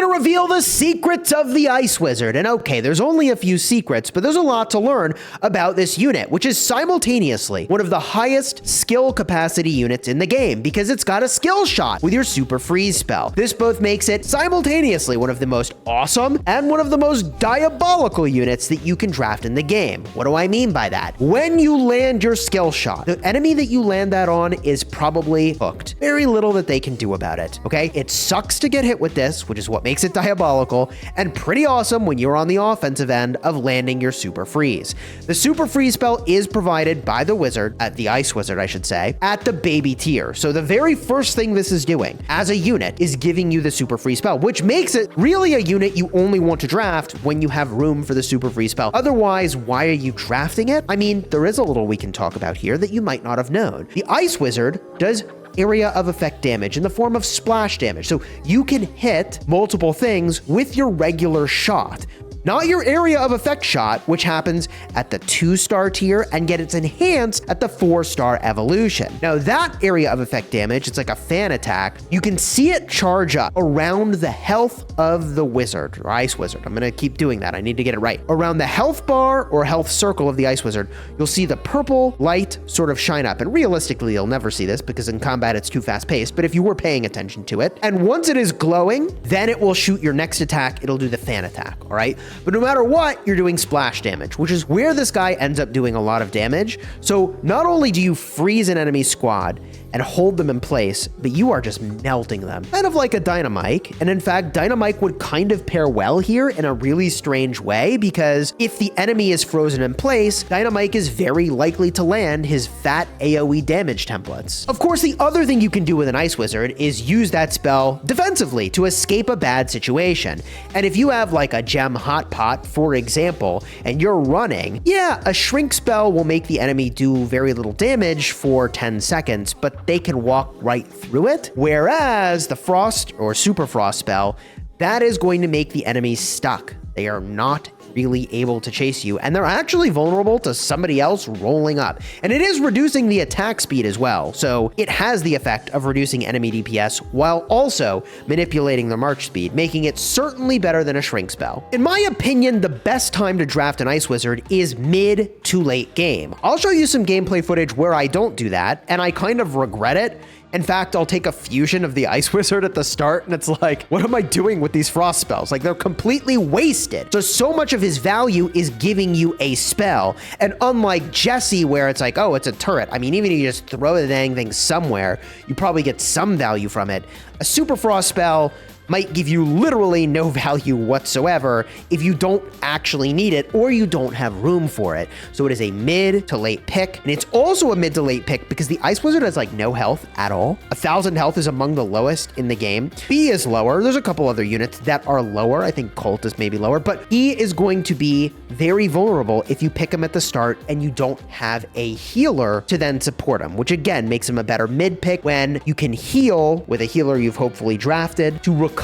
to reveal the secrets of the Ice Wizard. And okay, there's only a few secrets, but there's a lot to learn about this unit, which is simultaneously one of the highest skill capacity units in the game because it's got a skill shot with your super freeze spell. This both makes it simultaneously one of the most awesome and one of the most diabolical units that you can draft in the game. What do I mean by that? When you land your skill shot, the enemy that you land that on is probably hooked. Very little that they can do about it, okay? It sucks to get hit with this, which is what makes it diabolical, and pretty awesome when you're on the offensive end of landing your super freeze. The super freeze spell is provided by the wizard, the Ice Wizard, I should say, at the baby tier. So the very first thing this is doing as a unit is giving you the super freeze spell, which makes it really a unit you only want to draft when you have room for the super freeze spell. Otherwise, why are you drafting it? I mean, there is a little we can talk about here that you might not have known. The Ice Wizard does area of effect damage in the form of splash damage. So you can hit multiple things with your regular shot. Not your area of effect shot, which happens at the 2-star tier and gets enhanced at the 4-star evolution. Now that area of effect damage, it's like a fan attack. You can see it charge up around the health of the wizard or Ice Wizard. I'm gonna keep doing that. I need to get it right. Around the health bar or health circle of the Ice Wizard, you'll see the purple light sort of shine up. And realistically, you'll never see this because in combat, it's too fast paced. But if you were paying attention to it, and once it is glowing, then it will shoot your next attack. It'll do the fan attack, all right? But no matter what, you're doing splash damage, which is where this guy ends up doing a lot of damage. So not only do you freeze an enemy squad and hold them in place, but you are just melting them. Kind of like a Dynamite. And in fact, Dynamite would kind of pair well here in a really strange way, because if the enemy is frozen in place, Dynamite is very likely to land his fat AoE damage templates. Of course, the other thing you can do with an Ice Wizard is use that spell defensively to escape a bad situation. And if you have like a gem hot pot, for example, and you're running, yeah, a shrink spell will make the enemy do very little damage for 10 seconds, but they can walk right through it. Whereas the frost or super frost spell, that is going to make the enemy stuck. They are not really able to chase you, and they're actually vulnerable to somebody else rolling up. And it is reducing the attack speed as well, so it has the effect of reducing enemy DPS while also manipulating the march speed, making it certainly better than a shrink spell. In my opinion, the best time to draft an Ice Wizard is mid to late game. I'll show you some gameplay footage where I don't do that, and I kind of regret it. In fact, I'll take a fusion of the Ice Wizard at the start, and it's like, what am I doing with these frost spells? Like, they're completely wasted. So much of his value is giving you a spell. And unlike Jesse, where it's like, oh, it's a turret. I mean, even if you just throw the dang thing somewhere, you probably get some value from it. A super frost spell might give you literally no value whatsoever if you don't actually need it or you don't have room for it. So it is a mid to late pick, and it's also a mid to late pick because the Ice Wizard has like no health at all. 1,000 health is among the lowest in the game. B is lower. There's a couple other units that are lower. I think Colt is maybe lower, but he is going to be very vulnerable if you pick him at the start and you don't have a healer to then support him, which again makes him a better mid pick when you can heal with a healer you've hopefully drafted to recover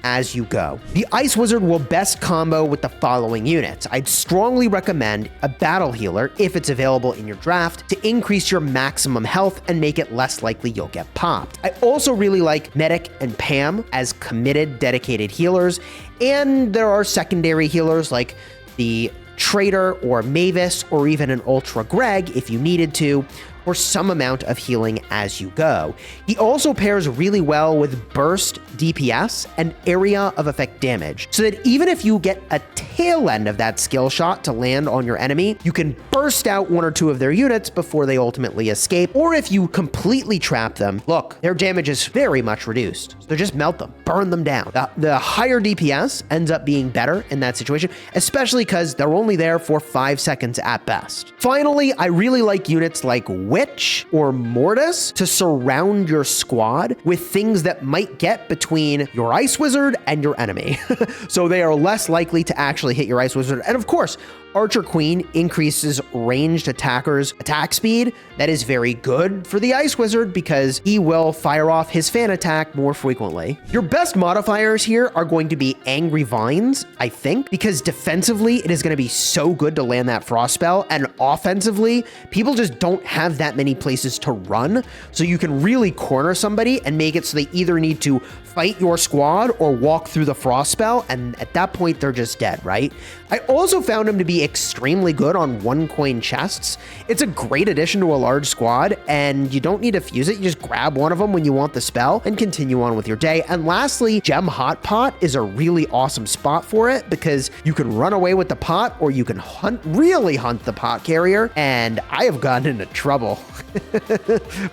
as you go. The Ice Wizard will best combo with the following units. I'd strongly recommend a battle healer if it's available in your draft to increase your maximum health and make it less likely you'll get popped. I also really like Medic and Pam as committed, dedicated healers, and there are secondary healers like the Trader or Mavis or even an Ultra Greg if you needed to, or some amount of healing as you go. He also pairs really well with burst DPS and area of effect damage, so that even if you get a tail end of that skill shot to land on your enemy, you can burst out one or two of their units before they ultimately escape, or if you completely trap them, look, their damage is very much reduced. So just melt them, burn them down. The higher DPS ends up being better in that situation, especially because they're only there for 5 seconds at best. Finally, I really like units like Witch or Mortis to surround your squad with things that might get between your Ice Wizard and your enemy. So they are less likely to actually hit your Ice Wizard. And of course, Archer Queen increases ranged attackers' attack speed. That is very good for the Ice Wizard because he will fire off his fan attack more frequently. Your best modifiers here are going to be Angry Vines, I think, because defensively it is going to be so good to land that Frost spell, and offensively, people just don't have that many places to run, so you can really corner somebody and make it so they either need to fight your squad or walk through the Frost spell, and at that point, they're just dead, right? I also found him to be extremely good on 1-coin chests. It's a great addition to a large squad, and you don't need to fuse it. You just grab one of them when you want the spell and continue on with your day. And lastly, Gem Hot Pot is a really awesome spot for it because you can run away with the pot or you can really hunt the pot carrier, and I have gotten into trouble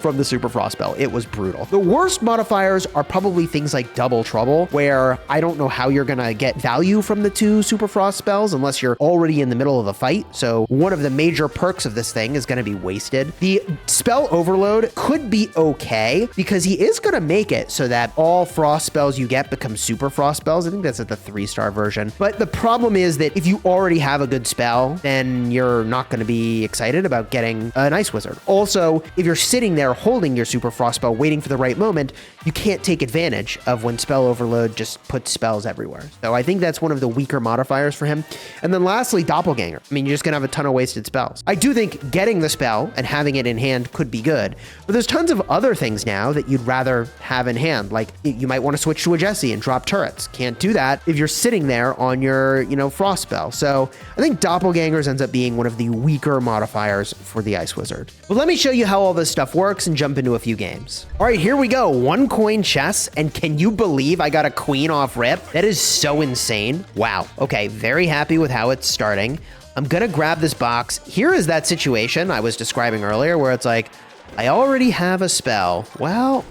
from the Super Frost spell. It was brutal. The worst modifiers are probably things like Double Trouble, where I don't know how you're gonna get value from the 2 Super Frost spells unless you're already in the middle of a fight. So one of the major perks of this thing is gonna be wasted. The spell overload could be okay because he is gonna make it so that all Frost spells you get become Super Frost spells. I think that's at the 3-star version. But the problem is that if you already have a good spell, then you're not gonna be excited about getting an Ice Wizard. Also, if you're sitting there holding your Super Frost spell, waiting for the right moment, you can't take advantage of when spell overload just puts spells everywhere. So I think that's one of the weaker modifiers for him. And then lastly, Doppelganger. I mean, you're just gonna have a ton of wasted spells. I do think getting the spell and having it in hand could be good, but there's tons of other things now that you'd rather have in hand. Like you might want to switch to a Jesse and drop turrets. Can't do that if you're sitting there on your, Frost spell. So I think Doppelgangers ends up being one of the weaker modifiers for the Ice Wizard. But let me show you how all this stuff works and jump into a few games. All right, here we go. 1-coin chess, and can you believe I got a queen off rip? That is so insane. Wow. Okay, very happy with how it's starting. I'm gonna grab this box. Here is that situation I was describing earlier where it's like, I already have a spell. Well,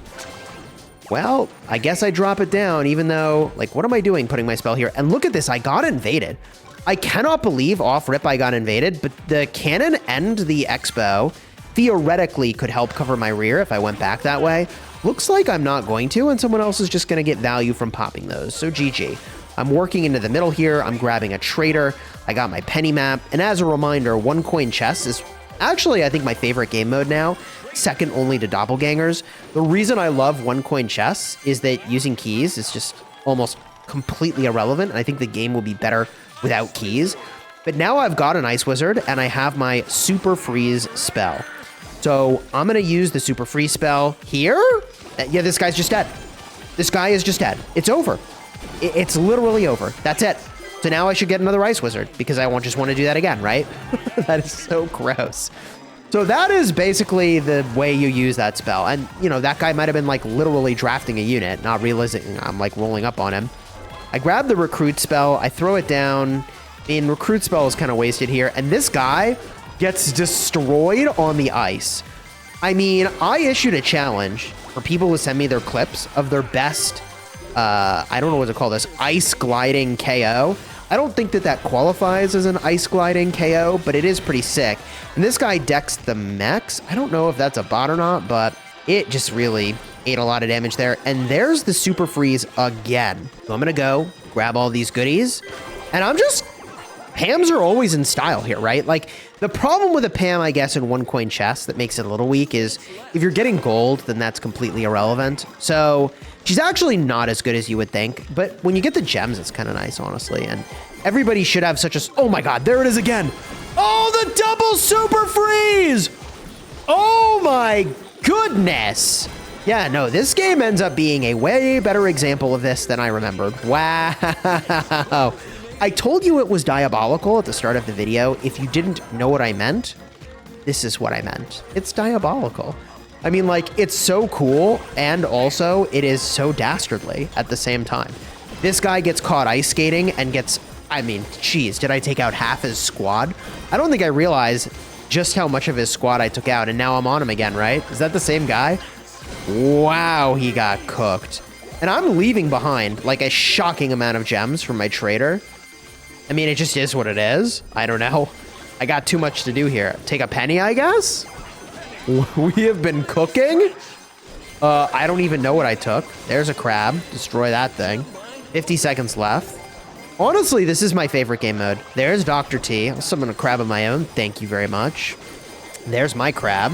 I guess I drop it down even though, like, what am I doing putting my spell here? And look at this, I got invaded. I cannot believe off rip I got invaded, but the cannon and the X-bow theoretically could help cover my rear if I went back that way. Looks like I'm not going to, and someone else is just gonna get value from popping those, so GG. I'm working into the middle here, I'm grabbing a trader, I got my penny map, and as a reminder, 1-coin chess is actually, I think, my favorite game mode now, second only to Doppelgangers. The reason I love 1-coin chess is that using keys is just almost completely irrelevant, and I think the game will be better without keys. But now I've got an Ice Wizard, and I have my Super Freeze spell. So I'm gonna use the Super Freeze spell here. Yeah, this guy's just dead. This guy is just dead. It's over. It's literally over. That's it. So now I should get another Ice Wizard because I just want to do that again, right? That is so gross. So that is basically the way you use that spell. And, that guy might have been like literally drafting a unit, not realizing I'm like rolling up on him. I grab the Recruit spell. I throw it down. I mean, Recruit spell is kind of wasted here. And this guy gets destroyed on the ice. I mean, I issued a challenge for people to send me their clips of their best, I don't know what to call this, ice gliding KO. I don't think that qualifies as an ice gliding KO, but it is pretty sick. And this guy decks the mechs. I don't know if that's a bot or not, but it just really ate a lot of damage there. And there's the Super Freeze again. So I'm gonna go grab all these goodies, and Pams are always in style here, right? Like, the problem with a Pam, I guess, in 1-coin chess that makes it a little weak is if you're getting gold, then that's completely irrelevant. So she's actually not as good as you would think, but when you get the gems, it's kind of nice, honestly. And everybody should have such a... Oh my god, there it is again! Oh, the double Super Freeze! Oh my goodness! Yeah, no, this game ends up being a way better example of this than I remembered. Wow! I told you it was diabolical at the start of the video. If you didn't know what I meant, this is what I meant. It's diabolical. I mean, like, it's so cool, and also it is so dastardly at the same time. This guy gets caught ice skating and gets, I mean, geez, did I take out half his squad? I don't think I realized just how much of his squad I took out, and now I'm on him again, right? Is that the same guy? Wow, he got cooked. And I'm leaving behind, like, a shocking amount of gems from my trader. I mean, it just is what it is. I don't know. I got too much to do here. Take a penny, I guess? We have been cooking? I don't even know what I took. There's a crab. Destroy that thing. 50 seconds left. Honestly, this is my favorite game mode. There's Dr. T. I'll summon a crab of my own. Thank you very much. There's my crab.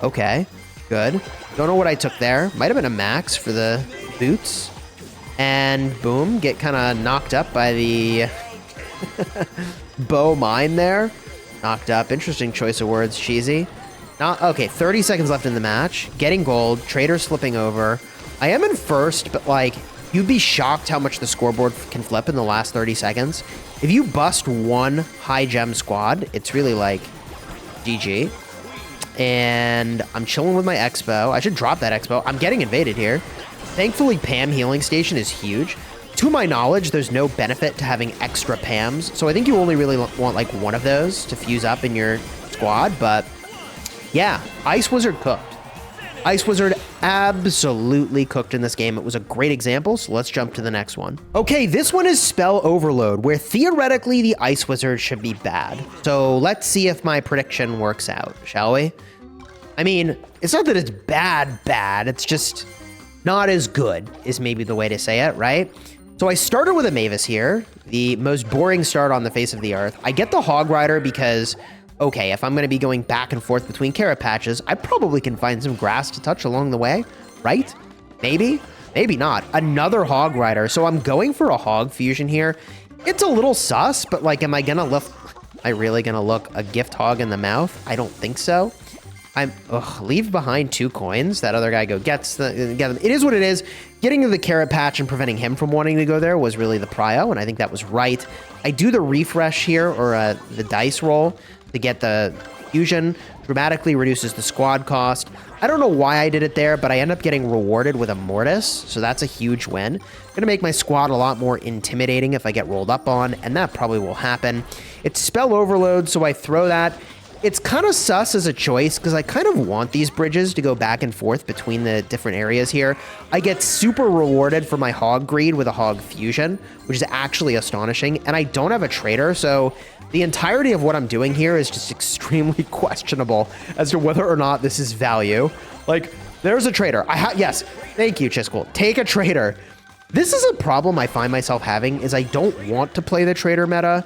Okay, good. Don't know what I took there. Might have been a max for the boots. And boom, get kind of knocked up by the bow mine there. Knocked up. Interesting choice of words, cheesy. Okay, 30 seconds left in the match. Getting gold. Trader slipping over. I am in first, but like, you'd be shocked how much the scoreboard can flip in the last 30 seconds. If you bust one high gem squad, it's really like GG. And I'm chilling with my expo. I should drop that expo. I'm getting invaded here. Thankfully, Pam healing station is huge. To my knowledge, there's no benefit to having extra Pams. So I think you only really want like one of those to fuse up in your squad. But yeah, Ice Wizard cooked. Ice Wizard absolutely cooked in this game. It was a great example, so let's jump to the next one. Okay, this one is Spell Overload, where theoretically the Ice Wizard should be bad. So let's see if my prediction works out, shall we? I mean, it's not that it's bad, it's just not as good is maybe the way to say it, right? So I started with a Mavis here, the most boring start on the face of the earth. I get the Hog Rider because, okay, if I'm going to be going back and forth between carrot patches, I probably can find some grass to touch along the way, right? Maybe, maybe not. Another Hog Rider. So I'm going for a Hog Fusion here. It's a little sus, but like, am I really going to look a gift hog in the mouth? I don't think so. Leave behind 2 coins. That other guy get them. It is what it is. Getting to the carrot patch and preventing him from wanting to go there was really the prio, and I think that was right. I do the refresh here, or the dice roll, to get the fusion. Dramatically reduces the squad cost. I don't know why I did it there, but I end up getting rewarded with a Mortis, so that's a huge win. Gonna make my squad a lot more intimidating if I get rolled up on, and that probably will happen. It's Spell Overload, so I throw that. It's kind of sus as a choice because I kind of want these bridges to go back and forth between the different areas here. I get super rewarded for my Hog Greed with a Hog Fusion, which is actually astonishing, and I don't have a trader, so the entirety of what I'm doing here is just extremely questionable as to whether or not this is value. Like, there's a trader. Yes, thank you, Chisgule. Take a trader. This is a problem I find myself having, is I don't want to play the trader meta,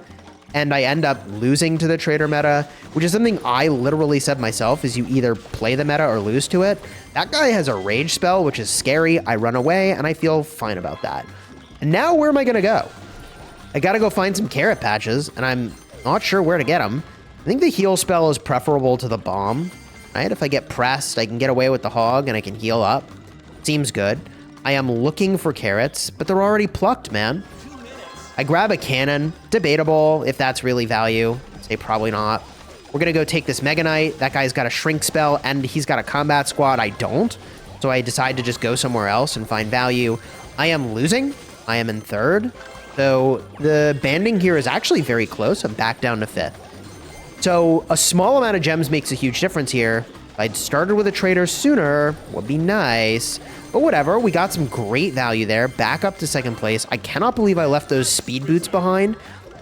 and I end up losing to the trader meta, which is something I literally said myself, is you either play the meta or lose to it. That guy has a rage spell, which is scary. I run away, and I feel fine about that. And now where am I going to go? I got to go find some carrot patches, and I'm not sure where to get them. I think the heal spell is preferable to the bomb, right? If I get pressed, I can get away with the hog, and I can heal up. Seems good. I am looking for carrots, but they're already plucked, man. I grab a cannon. Debatable if that's really value. I'd say probably not. We're going to go take this Mega Knight. That guy's got a shrink spell, and he's got a combat squad. I don't. So I decide to just go somewhere else and find value. I am losing. I am in third. So the banding here is actually very close. I'm back down to 5th. So a small amount of gems makes a huge difference here. If I'd started with a trader sooner, would be nice. But whatever, we got some great value there. Back up to 2nd place. I cannot believe I left those speed boots behind.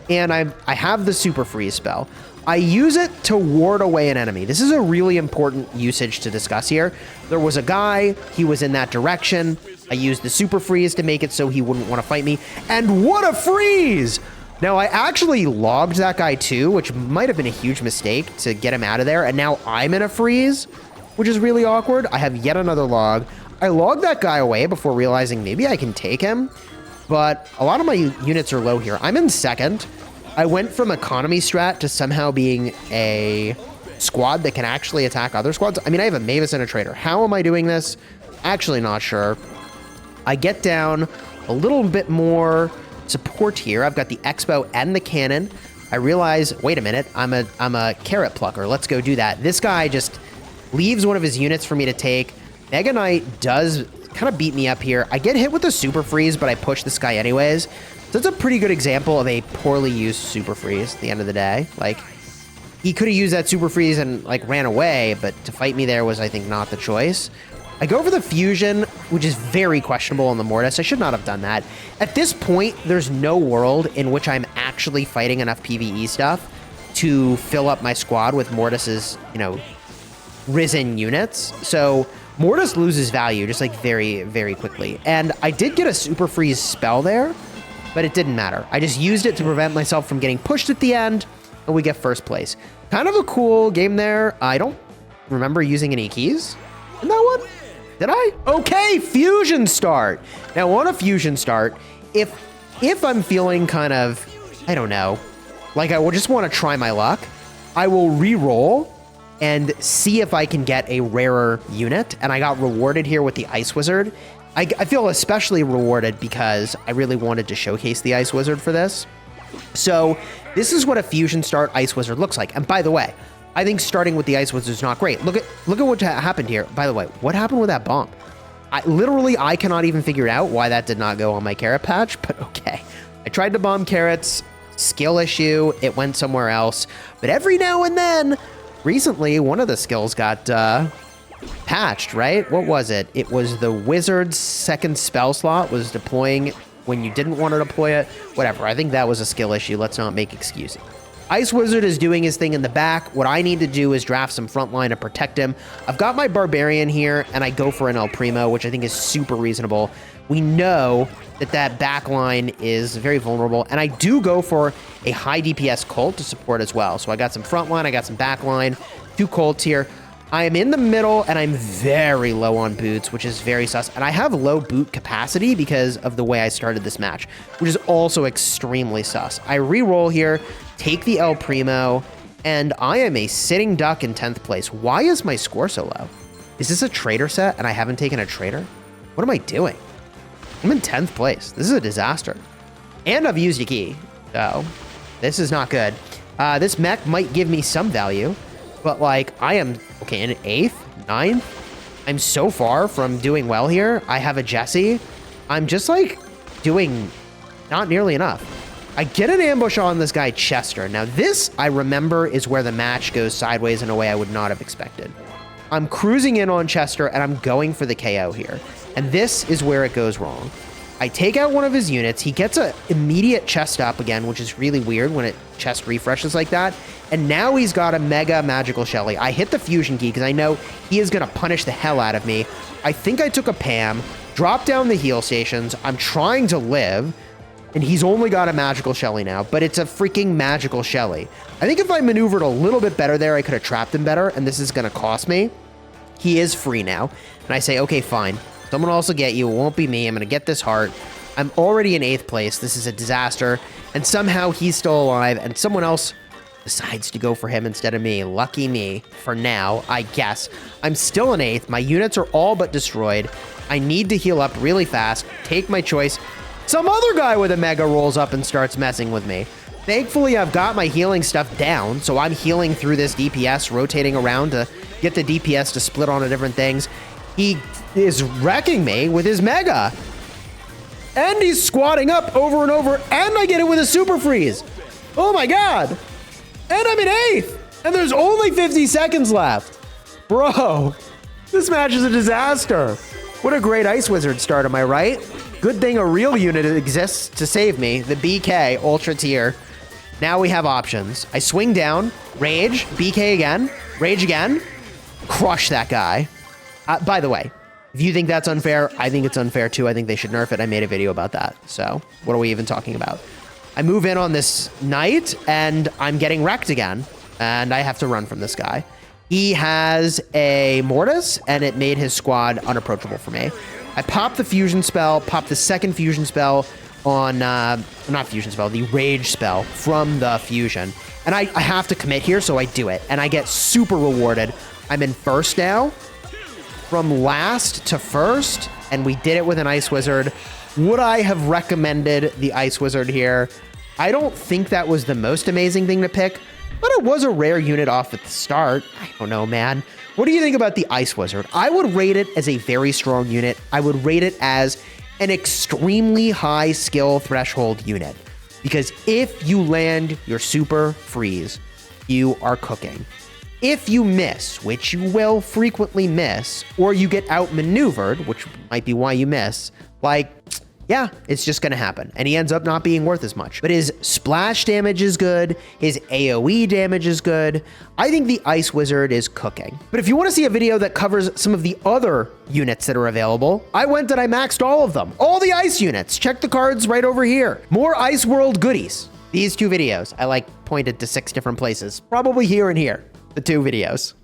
And I have the super freeze spell. I use it to ward away an enemy. This is a really important usage to discuss here. There was a guy, he was in that direction. I used the super freeze to make it so he wouldn't want to fight me. And what a freeze! Now, I actually logged that guy too, which might have been a huge mistake to get him out of there. And now I'm in a freeze, which is really awkward. I have yet another log. I logged that guy away before realizing maybe I can take him, but a lot of my units are low here. I'm in 2nd. I went from economy strat to somehow being a squad that can actually attack other squads. I mean, I have a Mavis and a trader. How am I doing this? Actually not sure. I get down a little bit more support here. I've got the Expo and the cannon. I realize, wait a minute, I'm a carrot plucker. Let's go do that. This guy just leaves one of his units for me to take. Mega Knight does kind of beat me up here. I get hit with a super freeze, but I push this guy anyways. So it's a pretty good example of a poorly used super freeze at the end of the day. Like, he could have used that super freeze and like ran away, but to fight me there was, I think, not the choice. I go for the fusion, which is very questionable on the Mortis. I should not have done that. At this point, there's no world in which I'm actually fighting enough PvE stuff to fill up my squad with Mortis's, risen units. So Mortis loses value just like very, very quickly. And I did get a super freeze spell there. but it didn't matter. I just used it to prevent myself from getting pushed at the end, and we get first place. Kind of a cool game there. I don't remember using any keys in that one. Did I? Okay, Fusion Start. Now on a Fusion Start, if I'm feeling kind of, I don't know, like I will just want to try my luck, I will re-roll and see if I can get a rarer unit. And I got rewarded here with the Ice Wizard. I feel especially rewarded because I really wanted to showcase the Ice Wizard for this. So this is what a Fusion Start Ice Wizard looks like. And by the way, I think starting with the Ice Wizard is not great. Look at what happened here. By the way, what happened with that bomb? I cannot even figure out why that did not go on my carrot patch, but okay. I tried to bomb carrots, skill issue, it went somewhere else. But every now and then, recently, one of the skills got patched, right? What was it? It was the wizard's second spell slot was deploying when you didn't want to deploy it. Whatever, I think that was a skill issue. Let's not make excuses. Ice Wizard is doing his thing in the back. What I need to do is draft some front line to protect him. I've got my Barbarian here, and I go for an El Primo, which I think is super reasonable. We know that back line is very vulnerable, and I do go for a high DPS Colt to support as well. So I got some front line, I got some back line, 2 Colts here. I am in the middle, and I'm very low on boots, which is very sus. And I have low boot capacity because of the way I started this match, which is also extremely sus. I re-roll here, take the El Primo, and I am a sitting duck in 10th place. Why is my score so low? Is this a trader set, and I haven't taken a trader? What am I doing? I'm in 10th place. This is a disaster. And I've used a key, so this is not good. This mech might give me some value, but like I am, okay, in 8th, 9th. I'm so far from doing well here. I have a Jesse. I'm just like doing not nearly enough. I get an ambush on this guy Chester. Now this, I remember, is where the match goes sideways in a way I would not have expected. I'm cruising in on Chester and I'm going for the KO here. And this is where it goes wrong. I take out one of his units. He gets an immediate chest up again, which is really weird when it chest refreshes like that. And now he's got a mega magical Shelly. I hit the fusion key because I know he is going to punish the hell out of me. I think I took a Pam, dropped down the heal stations. I'm trying to live. And he's only got a magical Shelly now, but it's a freaking magical Shelly. I think if I maneuvered a little bit better there, I could have trapped him better, and this is going to cost me. He is free now. And I say, okay, fine. Someone else will get you. It won't be me. I'm going to get this heart. I'm already in 8th place. This is a disaster. And somehow he's still alive, and someone else decides to go for him instead of me. Lucky me for now, I guess. I'm still in 8th. My units are all but destroyed. I need to heal up really fast. Take my choice. Some other guy with a mega rolls up and starts messing with me. Thankfully, I've got my healing stuff down, so I'm healing through this DPS, rotating around to get the DPS to split onto different things. He is wrecking me with his mega. And he's squatting up over and over, and I get it with a super freeze. Oh my god. And I'm in 8th, and there's only 50 seconds left. Bro, this match is a disaster. What a great Ice Wizard start, am I right? Good thing a real unit exists to save me, the BK Ultra Tier. Now we have options. I swing down, rage, BK again, rage again, crush that guy. By the way, if you think that's unfair, I think it's unfair too. I think they should nerf it. I made a video about that. So what are we even talking about? I move in on this knight and I'm getting wrecked again. And I have to run from this guy. He has a Mortis and it made his squad unapproachable for me. I pop the fusion spell, pop the second fusion spell on, not fusion spell, the rage spell from the fusion. And I have to commit here, so I do it. And I get super rewarded. I'm in first now, from last to first, and we did it with an Ice Wizard. Would I have recommended the Ice Wizard here? I don't think that was the most amazing thing to pick, but it was a rare unit off at the start. I don't know, man. What do you think about the Ice Wizard? I would rate it as a very strong unit. I would rate it as an extremely high skill threshold unit. Because if you land your super freeze, you are cooking. If you miss, which you will frequently miss, or you get outmaneuvered, which might be why you miss, like, yeah, it's just gonna happen. And he ends up not being worth as much. But his splash damage is good. His AoE damage is good. I think the Ice Wizard is cooking. But if you want to see a video that covers some of the other units that are available, I went and I maxed all of them. All the ice units. Check the cards right over here. More Ice World goodies. These 2 videos. I pointed to 6 different places. Probably here and here. The 2 videos.